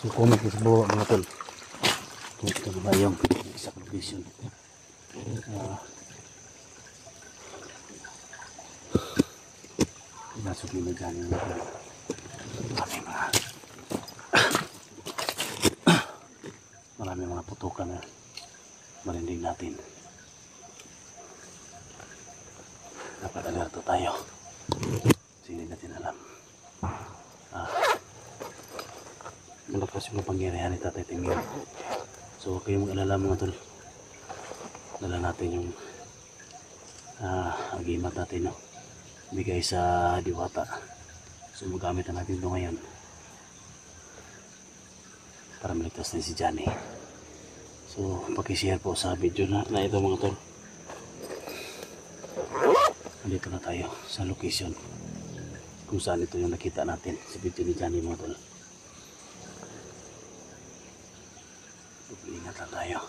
Comment ko sa bawah mga tol. Kung ito ba yung exact location. Nasok nila dyan yung maraming mga putukan na marinig natin. Dapat alerto tayo. Hindi natin alam. Malakas yung pangyarihan ni Tatay Timio. So huwag kayong mag-alala mga tol. Dala natin yung agimat natin, no? Bigay sa diwata. So magamit na natin ito ngayon para maligtas na si Johnny. So pakishare po sa video na ito mga tol. Nandito na tayo sa location kung saan ito yung nakita natin sa video ni Johnny mga tol. Ingat lang tayo.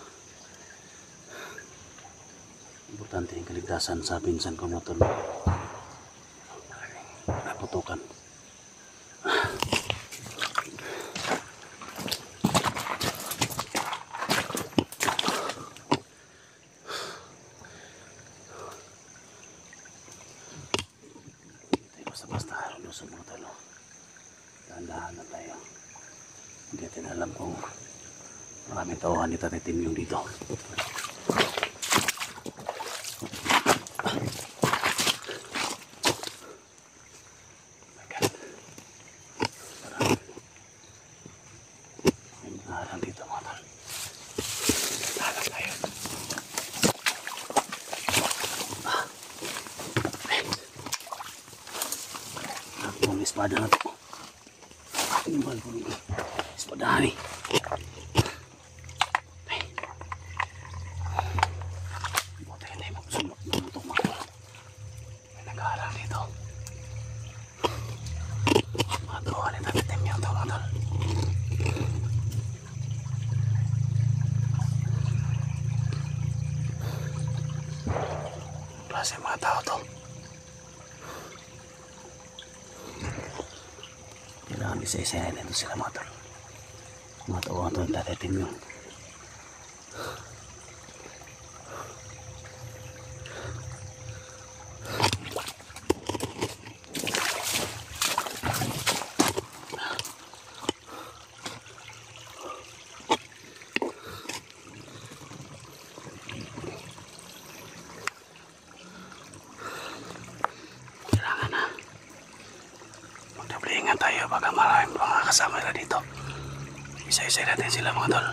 Importante yung kaligtasan sa pinsan ko mga tol. Naputukan. Basta-basta halusan mga tol. Dahan-dahan na tayo. Hindi natin alam kung maraming tauhan ni Tatay Timio dito. Espada na ito. Ini mahal po nito. Espada ni. Buti hindi mo sunod na ito mga tol. May nag-aaral dito. Mga tauhan ni Tatay Timio ito mga tol. Klase mga tao to. Kailangan isa-isayan nito sila mga tol. Mga tauhan to ng Tatay Timio. Kailangan na magdablingan tayo baka maraming mga kasama nila dito. Isa-isa natin sila mga tol.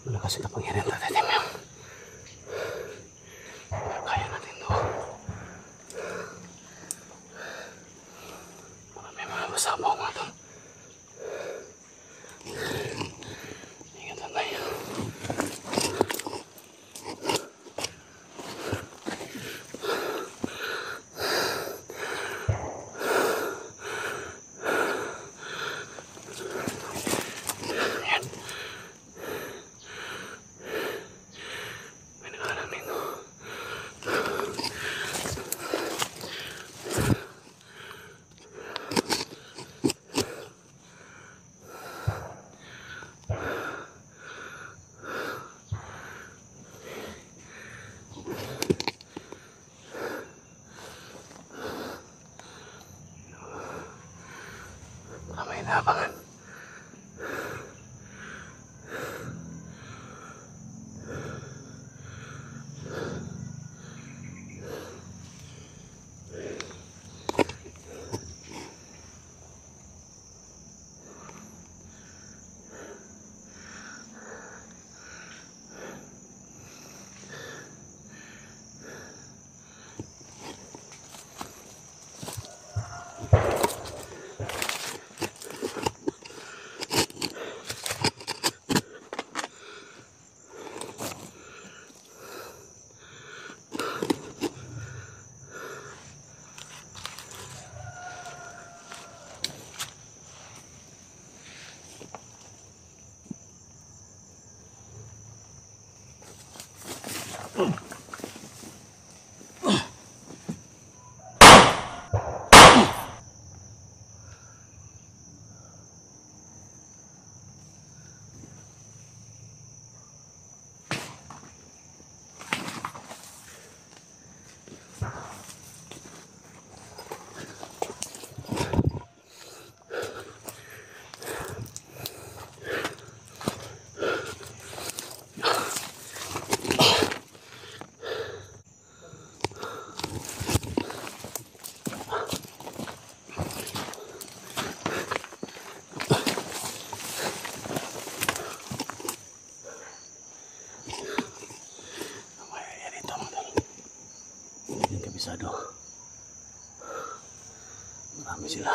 Malakas na pangyarihan Tatay Timio. Pero kaya natin to. Marami mga kasama ko nga to. Ingat na tayo. Pakinabangan. Kabisado. Marami sila.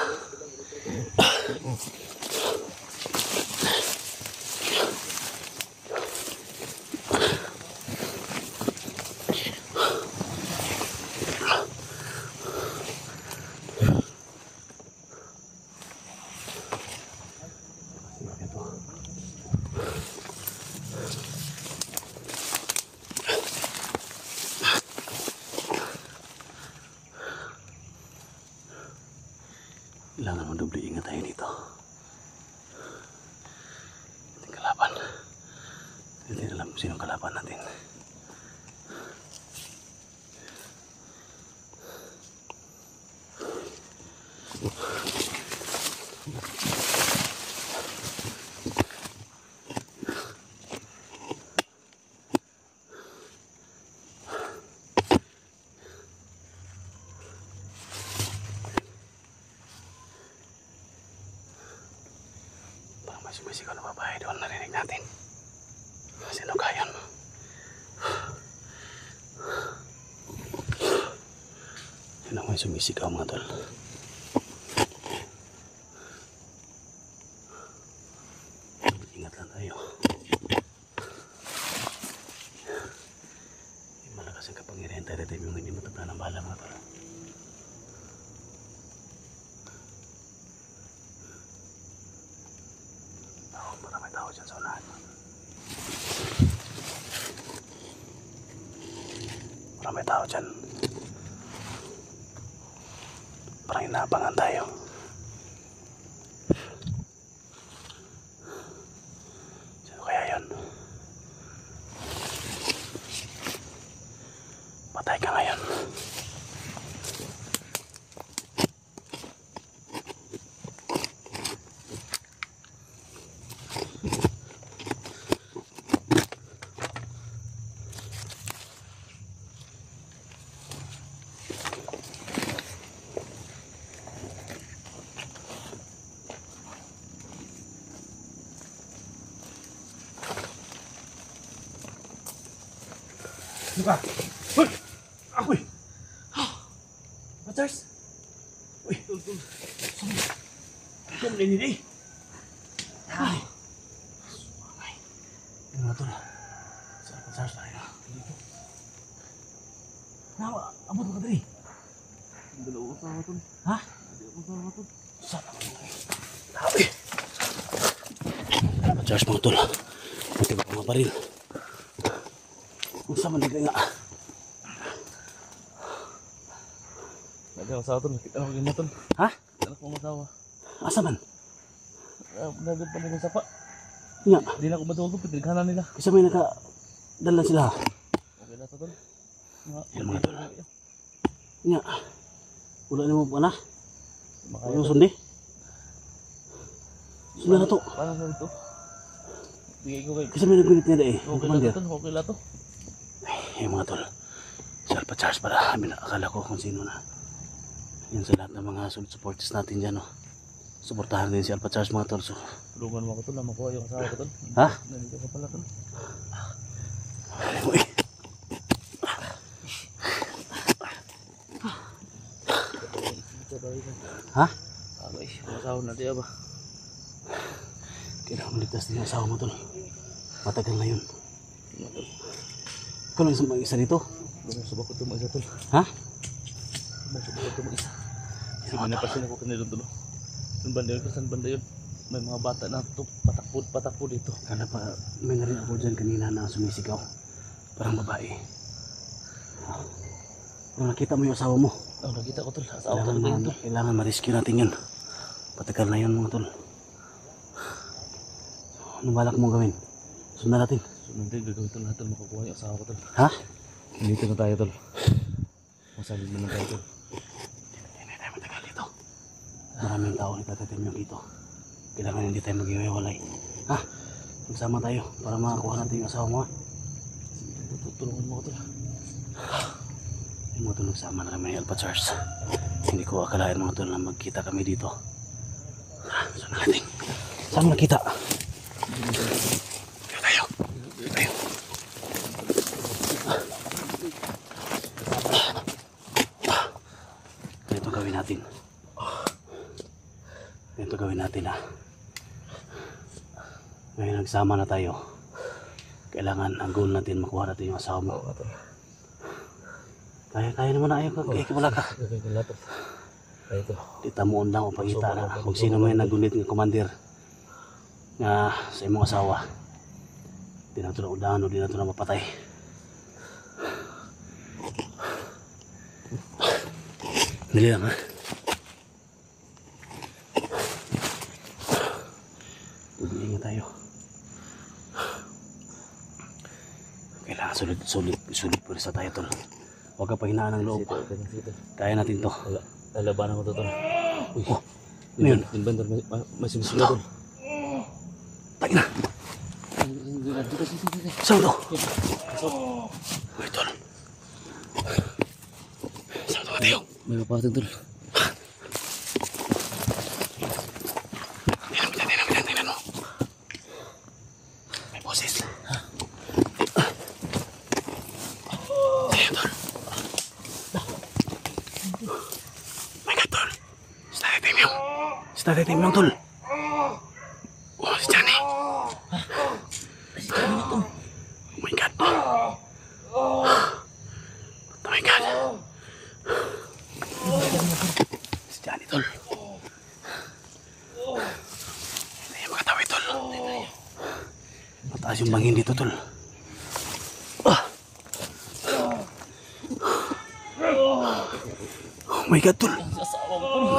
Kailangan mandubli ingat tayo dito. Ating kalaban. Hindi alam kung sino kalaban natin. Sumisigaw na babae doon, narinig natin. Sino kaya mo? Sino may sumisigaw mga tol? Ingat lang tayo. Malakas ang kapangyarihan tayo dito yung hindi matanda ng bala mga tol. Maraming tao dyan sa unahan. Maraming tao dyan. Parang inaabangan tayo. Sino kaya yun? Patay ka ngayon. Diba? Hoy! Ako eh! Batars! Uy! Saan na nila eh? Ay! Sumangay! Ano na ito na? Saan Batars tayo na? Dito. Nawa! Abot mo ka dali! Ang dalawa sa ako ito. Ha? Hindi ako sa ako ito. Saan ako ito? Tabi! Batars mga tol. Buti ba mga baril? Kung saan man nagay nga. Hindi ako sa ako ito. Nakita ako yung maton. Ha? Anak kong masawa. Asa man? Nagod pa nila sapa. Nga. Hindi na ako matulog. Pitighanan nila. Kasi may nakadala sila. Okay na ito tol. Yan mga tol. Nga. Wala na mo ba na? Wala sundi? Sumala to. Paano na ito? Bigay ko kayo. Kasi may nagunit nila eh. Okay lang ito. Okay lang ito. Ay, mga tol. Si Alpha Charles para. Akala ko kung sino na. Yan sa lahat ng mga solid supporters natin dyan. Suportahan din si Alpha Charles mga tol. So, tulungan mo ako tol. Makuha yung asawa ko tol. ha? Nandito ka pala tol. Uy. Ha? Abay, masawa natin ba? Kailangan maligtas din yung asawa mo tol. Matagal na yun. Ikaw lang isa dito. Lumusubak ko ito mag-isa tol. Ha? Lumusubak ko ito mag-isa. Kasi minapasin ako kanilong tol. Yung banda yun, saan banda yun? May mga bata na ito, patakbo dito. Kala pa, may narinig ako dyan kanina na sumisigaw. Parang babae. Kung nakita mo yung asawa mo, Oh, nakita ko tol. Asawa talaga yun tol. kailangan ma-rescue natin yun. Patagal na yun mga tol. Anong balak mong gawin? Sundan natin. So, nandiyan gagawin tol lahat tol. Makukuha yung asawa ko tol. Ha? Dito na tayo tol. Masabi mo na tayo tol. Hindi tayo matagal dito. Maraming tao nagtatatim yung dito. Kailangan hindi tayo mag-iwalay. Ha? Magsama tayo para makakuha natin yung asawa mo. Tulungan mo ko tol. Yung mga tol, nagsama na kami ni Alpha Charles. Hindi ko akalain mga tol na magkita kami dito. Saan natin? Saan magkita? Tayo. Tayo. Ganito gawin natin. Ganito gawin natin ha. Ngayon nagsama na tayo. Kailangan ang goal natin makuha natin yung asawa mo. Kaya naman na ayaw ka. Wala ka. Gagawin ko lahat tol. Tayo tol. Di tamuon lang o pangita na kung sino may nagunit ng commander nga sa imong asawa. Di na ito na udahan o di na ito na mapatay. Dali lang ha. Tubiin tayo. Kailangan sulit purisa tayo tol. Huwag ka pahinaan ng loob. Kaya natin to. Lalabanan ko to tol. Uy. Ano yun? Yung bandar may sumisigaw tol. Tayo na. Saan to? Uy tol. Saan to ka tayo? May mapatag tol. Tingnan mo. May boses. Ayan tol. My God tol. Si Tatay Timyong tol. Oh, si Johnny. Oh my God. Oh my God. Si Johnny tol. Hindi niya makatawi tol. Mataas yung bangin dito tol. Oh my God tol.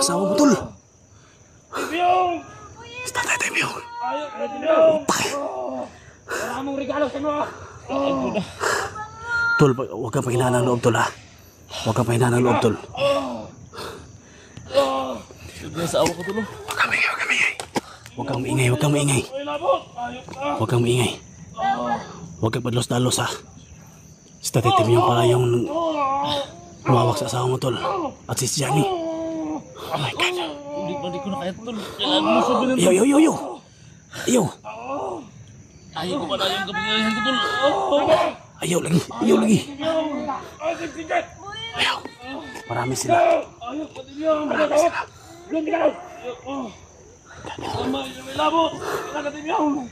Asawa mo tol. Si Tatay Timyong. Wala mong regalo sa mo. Tol, huwag kang pahinaan ng loob tol ha. Huwag kang pahinaan ng loob tol. Yung asawa ko tol. Huwag kang maingay. Huwag kang maingay. Huwag kang maingay. Huwag kang maingay. Huwag kang padlos-dalos ha. Si Tatay Timyong pala yung lumawak sa asawa mo tol. At si Johnny. Oh my God. Hindi ko na kaya tol. Kailangan mo sabihin tol. Ayaw. Ayaw ko pala yung kapangyarihan ko tol. Ayaw lagi. Ayaw. Marami sila. Marami sila. Tama, yung may labot. Nakatim yung.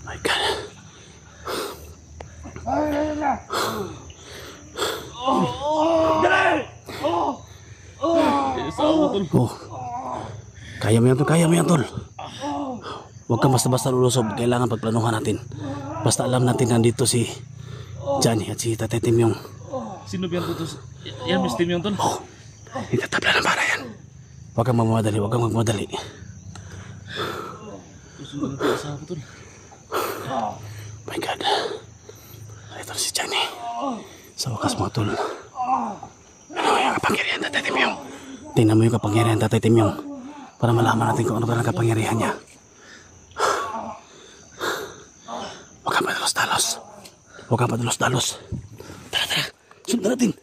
My God. Yung asawa ko tol. Oh. Kaya mo yan tol. Huwag kang basta-basta lulusob. Kailangan pagplanuhan natin. Basta alam natin nandito si Johnny at si Tatay Timyong. Sino ba yan tol? Yan Miss Tim yung tol. Oh, itatabla ng para yan. Huwag kang magmadali. Susunod natin yung asawa ko tol. My God. Ito na si Johnny. Sa wakas mga tol. Ano yung kapangyarihan Tatay Timyong? Tingnan mo yung kapangyarihan Tatay Timyong para malaman natin kung ano talagang kapangyarihan niya. Huwag kang padalos-dalos. Huwag kang padalos-dalos. Tara, tara. Sundan natin.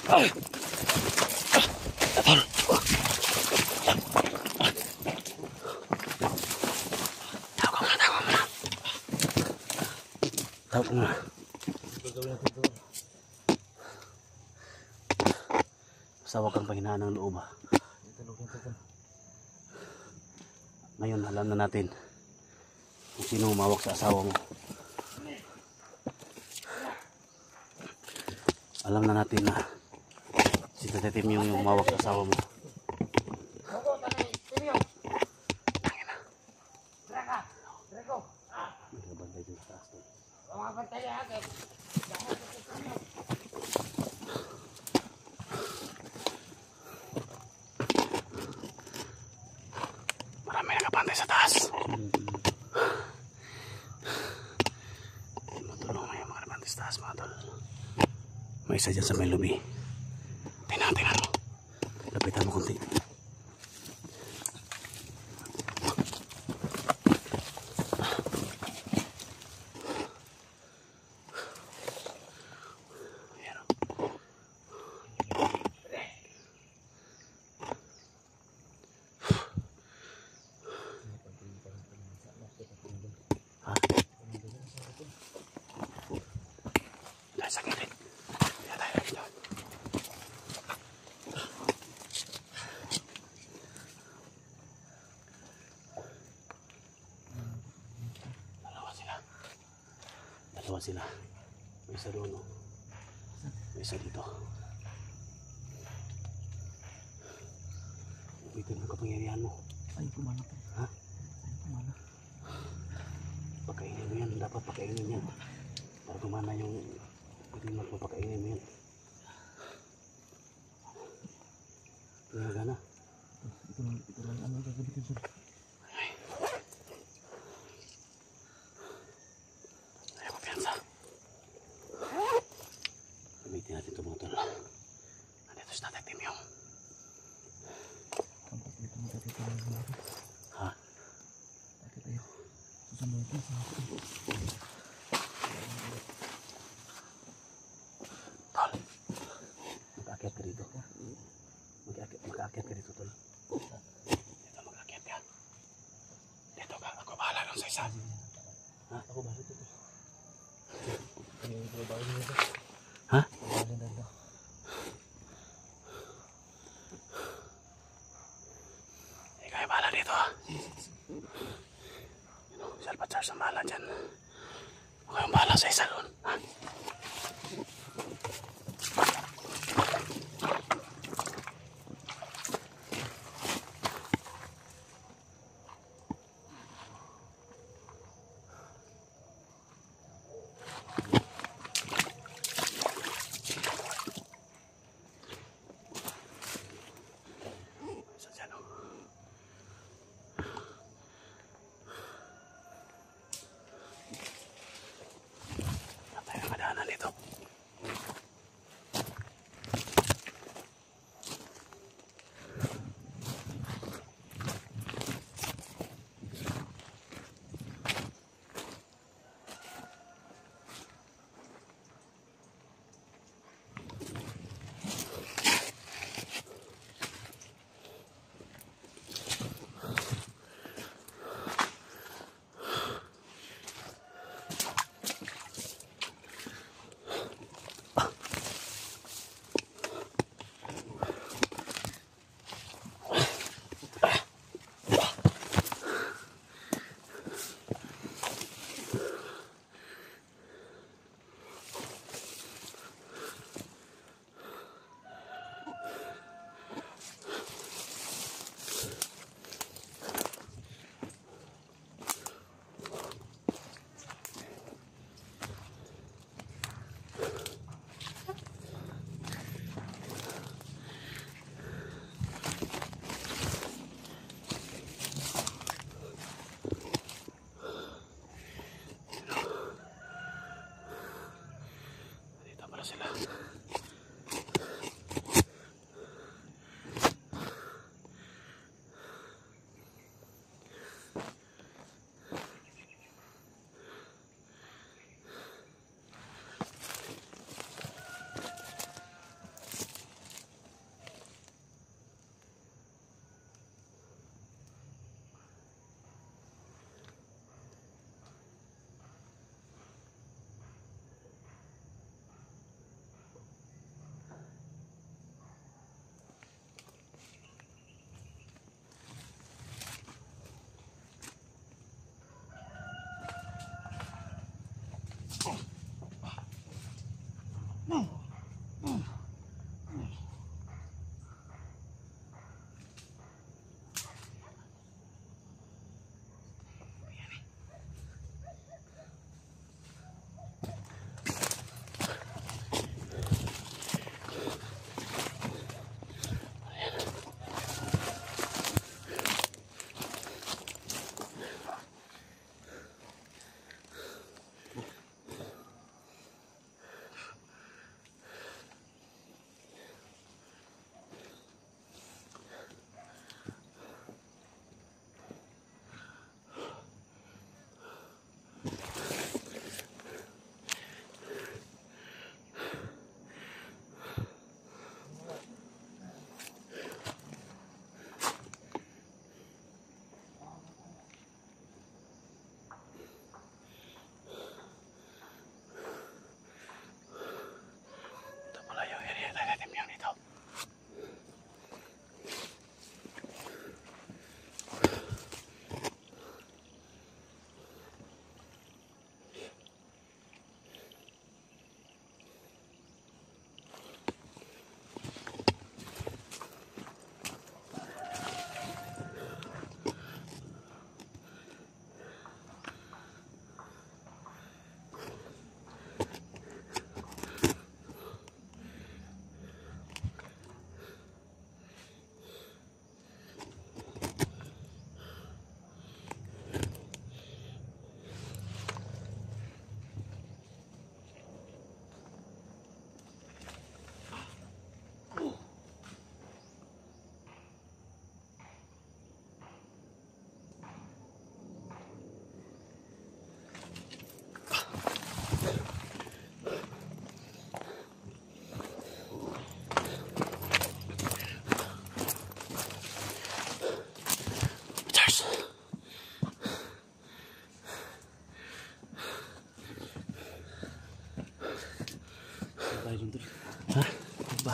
Tol. Tawag mo na. Tawag mo na. Basta huwag kang panghinaan ng loob. Ngayon alam na natin kung sino umawak sa asawa mo. Alam na natin na si Tatay Timyong yung umawak sa asawa mo. Nagbantay dyan sa taas to. Marami nakabantay sa taas. Matulong may mga nakabantay sa taas mga tol. May isa dyan sa may lobby. Tingnan mo. Lapitan mo konti. Sa gilid. Kaya tayo dito. Dalawa sila. May isa doon. May isa dito. Bitin mo kapangyarihan mo. Ay, kumana po. Ha? Ay, kumana. Pagkainin mo yan. Dapat pagkainin yan. Para gumana yung bitin mo pagkainin mo yan. Pinagana. Ito lang ano gagamitin sir. Ayaw ko piyansa. Gamitin natin ito mga tol. Nandito si Tatay Timyong. Tampak dito mo tatay tayo. Ha? Tatay tayo. Susunod ko sa akin. Tol. Mag-aakyat ka dito. Mag-aakyat ka dito tol. Dito mag-aakyat ka. Dito ka. Ako bahala lang sa isa. Ha? Ako bahala dito. Ano bahala dito? Ha? Bahala dito. Ikaw ay bahala dito ha. Si Alpachar ang bahala dyan. Ako yung bahala sa isa doon. Ha? Isa dyan o. Patay ang kadaanan.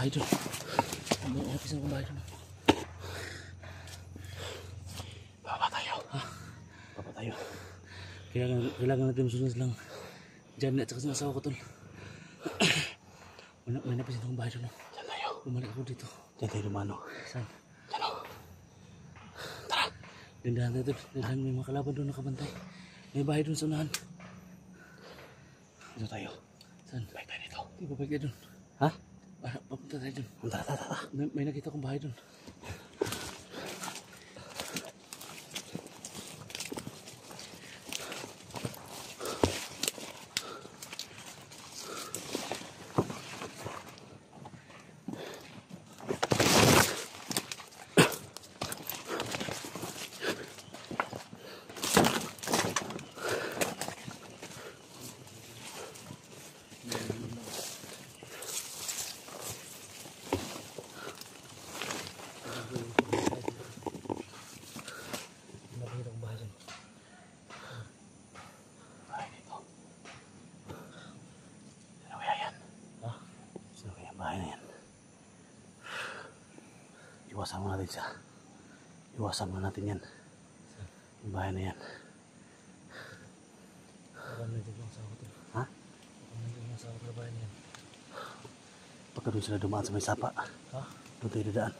bahay doon. May napisan akong bahay doon. Baba tayo. Ha? Baba tayo. Kailangan natin masunod lang. Janet at saka sinasawa ko tol. May napisan akong bahay doon. Diyan tayo. Bumalik ako dito. Diyan tayo lumano. Saan? Diyan o. Tara. Dandahan tayo tol. Dandahan may mga kalaban doon nakabantay. May bahay doon sa unahan. Dito tayo. Saan? Balik tayo dito. Di ba balik tayo doon? Ha? Papunta tayo doon. Tara, tara, tara. May nakita akong bahay doon. Bahay dito. Sino kaya yan? Ha? Sino kaya ang bahay na yan? Iwasan mo natin siya. Iwasan mo natin yan. Yung bahay na yan. Parang nandiyan yung asawa ko tol. Ha? Parang nandiyan yung asawa ko na bahay niyan. Pagka doon sila dumaan sa may sapa. Ha? Doon tayo dadaan.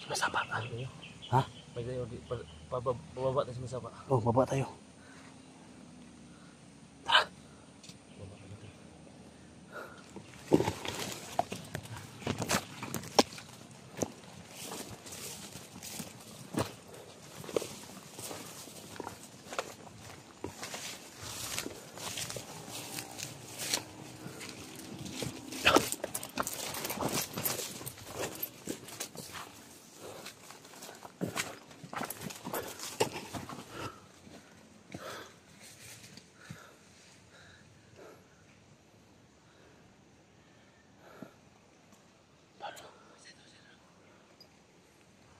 Sa may sapa. Balik tayo. Ha? Balik tayo. Pababa tayo sa may sapa. Oh, baba tayo. Tara. Baba tayo tol.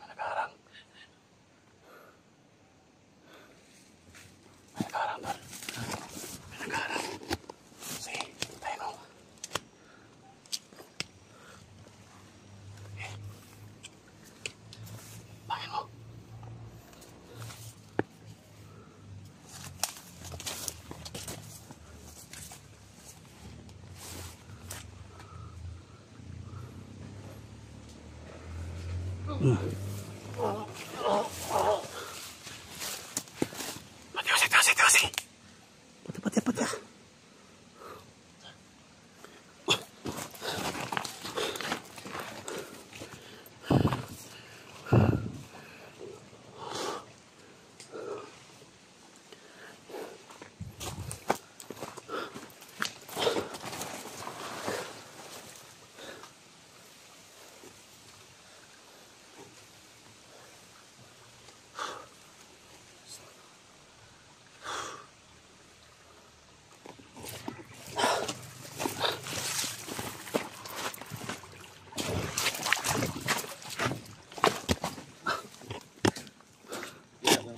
Nagharang. May nagharang doon. May nagharang. Sige, tayo no. Okay. Bakit mo? Pati. Pati.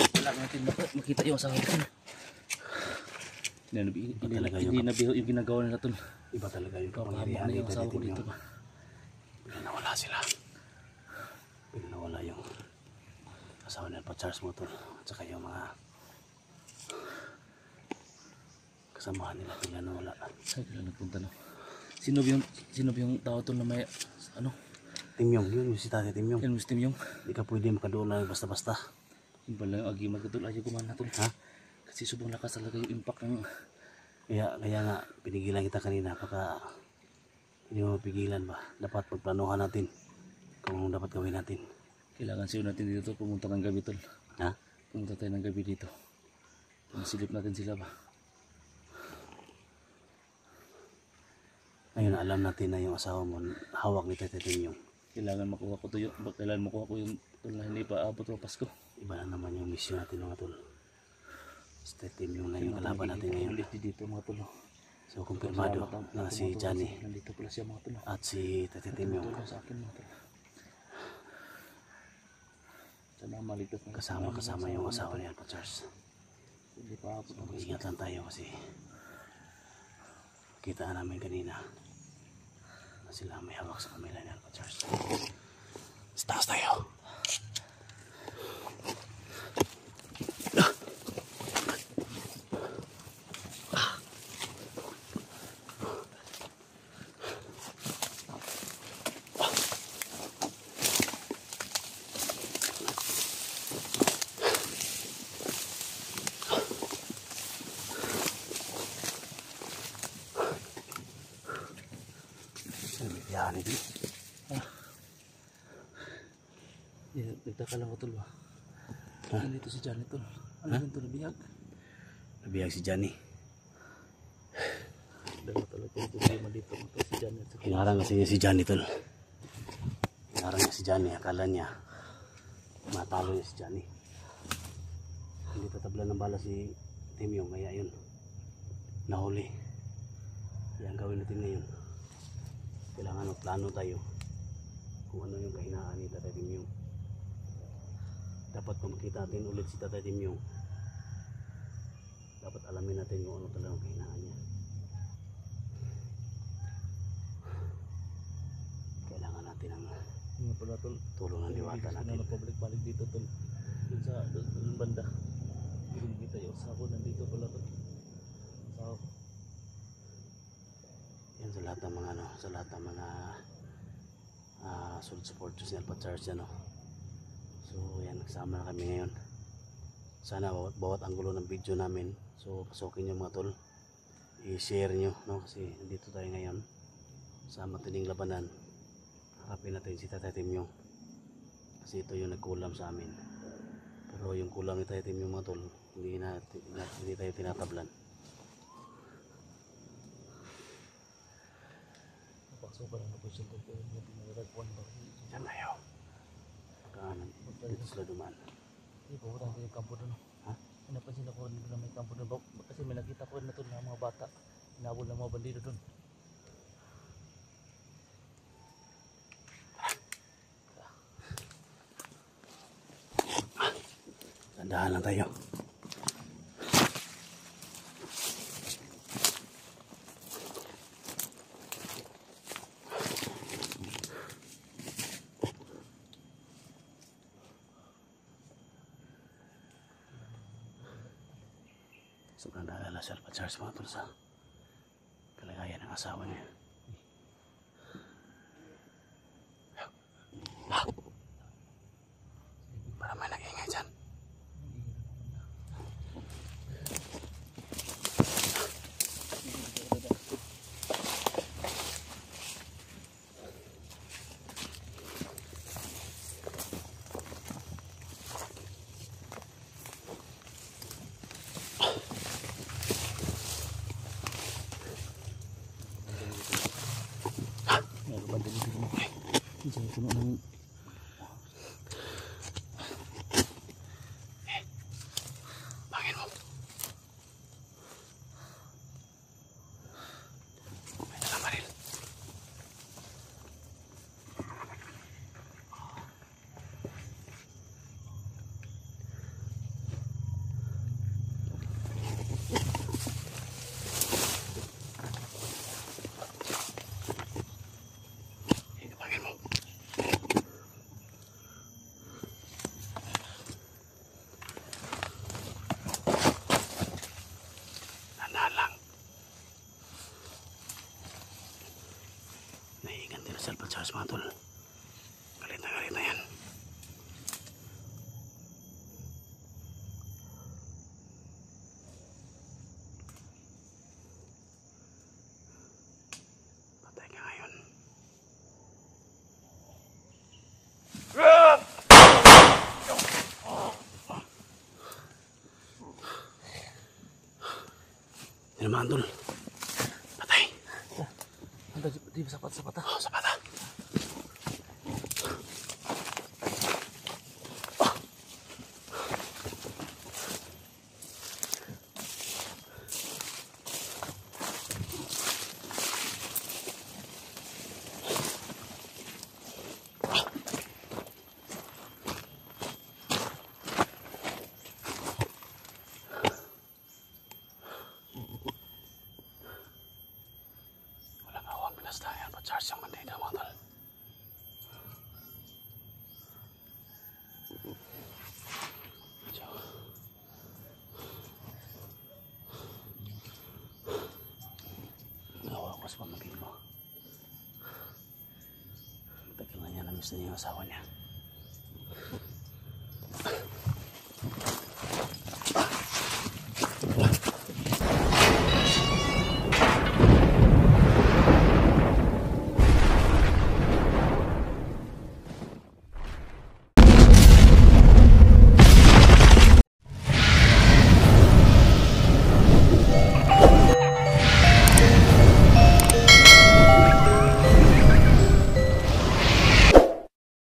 Kailangan natin makita yung asawa ko. Hindi nabihot yung ginagawa nila tol. Iba talaga yung Papahamak kapangyarihan na yung dito. asawa ko dito ba. Bigla nawala sila. Bigla nawala yung asawa nila pa Charles Motor. At saka yung mga kasamahan nila. Bigla nawala. Saan sila nagpunta na? Sino ba yung tao tol na may ano? Timyong, yun yung si Tate Timyong. Yan Muslim yung. Hindi ka pwede makadoon lang basta-basta. Yung pala yung agimat ko tol. Ayaw kumana tol. Ha? Kasi subong lakas talaga yung impact ng. Kaya nga, pinigilan kita kanina. Baka hindi mo mapigilan ba? Dapat pagplanuhan natin kung dapat gawin natin. Kailangan siyo natin dito tol. Pumunta ng gabi tol. Ha? Pumunta tayo ng gabi dito. Masilip natin sila ba? Ngayon alam natin na yung asawa mo hawak ni Tate Timyong. Kailangan makuha ko to yung. Kailangan makuha ko yung tol na hindi pa abot ng Pasko. Iba na naman yung mission natin mga tol. Tate Timyong na yung kalaban natin ngayon. Ulit dito mga tol. So kumpirmado na si Johnny Nandito pala siya mga tol. at si Tate Timyong Tulong sa akin mga tol. Sana maligtas na kasama yung asawa niya pa Charles. Hindi pa abot ng Pasko. Mag-ingat lang tayo kasi kita namin kanina na sila may hawak sa kamila ni Alpha Charles. Sa taas tayo. Yan ito. Nagtaka lang ko tol ba? Nandito si Johnny tol. Ano yun tol? Nabiyag? Nabiyag si Johnny. Dalawa talaga yung problema dito. Ito si Johnny. Hinarang kasi niya si Johnny tol. Hinarang niya si Johnny. Akala niya matalo niya si Johnny. Hindi tatabla ng bala si Timyong. Kaya yun. Nahuli. Yan gawin natin ngayon. Kailangan plano tayo kung ano yung kahinaan ni Tatay Timyong. Dapat kung makita natin ulit si Tatay Timyong, dapat alamin natin kung ano talagang kahinaan niya. Kailangan natin ang pala, tol. tulong ng diwata natin. Pabalik-balik dito tol. Dun sa banda. Dun kita yung sako nandito pala tol. Sako. Yan sa lahat ng mga sa lahat ng mga solid supporters ni Alpha Charles yan, no? So yan, nagsama na kami ngayon. Sana bawat anggulo ng video namin, so pasukin nyo mga tol, i-share nyo, no? Kasi nandito tayo ngayon sa matining labanan. Harapin natin si Tatay Timyong kasi ito yung nagkulam sa amin, pero yung kulam ni Tatay Timyong mga tol, hindi tayo tinatablan. Napakso pa lang na po siya tol. Yung pinaragpuan ba? Diyan tayo. Pagkaanan, dito sila dumaan. Hindi, pupunta tayo yung kampo doon. Ha? Napansin ako rin na may kampo doon. Kasi may nakita ko rin na tol na mga bata. Hinabol ng mga bandido doon. Tandahan lang tayo. Sobrang naalala si Alpha Charles mga tol sa kalagayan ng asawa niya. Para may nag-ingay dyan. Diyan puno ng Bangin mo. May dalang baril. Bangin mo. Tandaan lang. Naiingan din sa Alpha Charles mga tol. Galit na yan. Patay ka ngayon. Tinamaan tol. Patay. di ba sapat sapat ah. Oh, sapat ah. Walang awang pinasta yan. Charge yung bandito. Umalis na yung asawa niya.